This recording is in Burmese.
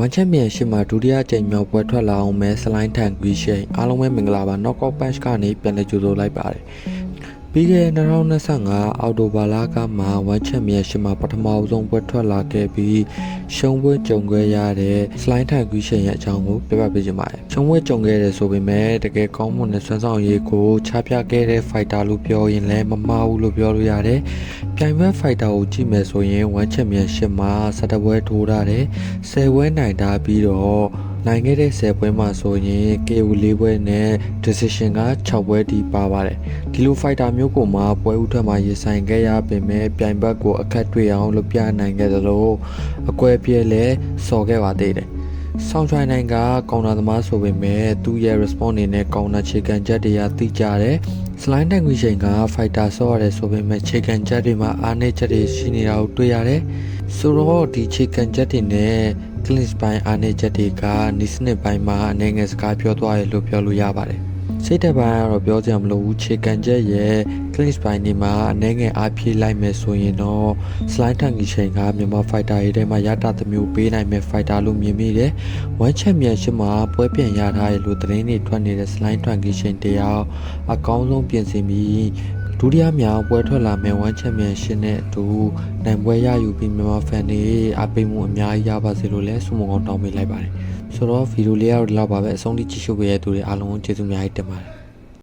One Championship မှာဒုတိယကြိမ်မြောက်ပွဲထွက်လာအောင်မဲ့စလိုင်းထန်ဂီရှိန်အားလုံးပဲမင်္ဂလာပါ Knockout Punch ကနေပြန်လည်ကြိုဆိုလိုက်ပါတယ်ပြီးခဲ့တဲ့2025အောက်တိုဘာလကမှ One Championship မှာပထမဆုံးပွဲထွက်လာခဲ့ပြီးရှုံးပွဲကြုံခဲ့ရတဲ့စလိုင်းထန်ဂီရှိန်ရဲ့အကြောင်းကိုပြပြပေးချင်ပါတယ်ရှုံးပွဲကြုံခဲ့တယ်ဆိုပေမဲ့တကယ်ကောင်းမွန်တဲ့စွမ်းဆောင်ရည်ကိုချပြခဲ့တဲ့ fighter လို့ပြောရင်လည်းမမှားဘူးလို့ပြောလို့ရတယ်ပြိုင်ပွဲ fighter ကိုကြည့်မယ်ဆိုရင် One Championship မှာ17ပွဲထိုးထားတယ်10ပွဲနိုင်ထားပြီးတော့နိုင်ခဲ့တဲ့10ပွဲမှာဆိုရင် KO 4ပွဲနဲ့ decision က6ပွဲထိပါပါတယ်ဒီလို fighter မျိုးကိုမှပွဲဥထွက်မှာရင်ဆိုင်ခဲ့ရပေမဲ့ပြိုင်ဘက်ကိုအခက်တွေ့အောင်လုပ်ပြနိုင်ခဲ့သလိုအကွဲပြဲလဲစော်ခဲ့ပါသေးတယ်ဆောင်းချိုင်းနိုင်ကကောင်တာသမားဆိုပေမဲ့သူ့ရဲ့ response အနေနဲ့ကောင်တာခြေကန်ချက်တွေကသိကြတယ်စလိုင်းတန်ကွီချိန်က fighter ဆော့ရတယ်ဆိုပေမဲ့ခြေကန်ချက်တွေမှာအားနည်းချက်တွေရှိနေတာကိုတွေ့ရတယ်ဆိုတော့ဒီခြေကန်ချက်တွေနဲ့ clinch ပိုင်းအားနည်းချက်တွေကနီးစနစ်ပိုင်းမှာအနေငယ်စကားပြောသွားရလို့ပြောလို့ရပါတယ်စိတ်သက်ပိုင်းကတော့ပြောကြမလို့ခြေကန်ချက်ရဲ့ clinch ပိုင်းဒီမှာအနေငယ်အားဖြည့်လိုက်မယ်ဆိုရင်တော့ slide ထန်ကြီးချိန်ကမြန်မာ fighter တွေထဲမှာရတာသမျိုးပေးနိုင်မဲ့ fighter လို့မြင်မိတယ် One Championship မှာပွဲပြန်ရထားရလို့သတင်းတွေထွက်နေတဲ့ slide ထန်ကြီးချိန်တယောက်အကောင်းဆုံးပြင်ဆင်ပြီးဒုတိယမြောက်ပွဲထွက်လာမဲ့ One Championship နဲ့အတူနိုင်ပွဲရယူပြီးမြန်မာ fan တွေအားပေးမှုအများကြီးရပါစေလို့လည်းဆုမွန်ကောင်းတောင်းပေးလိုက်ပါတယ်ဆိုတော့ဗီဒီယိုလေးကတော့ဒီလောက်ပါပဲအဆုံးထိကြည့်ရှုပေးရတဲ့သူတွေအားလုံးကိုကျေးဇူးအများကြီးတင်ပါတယ်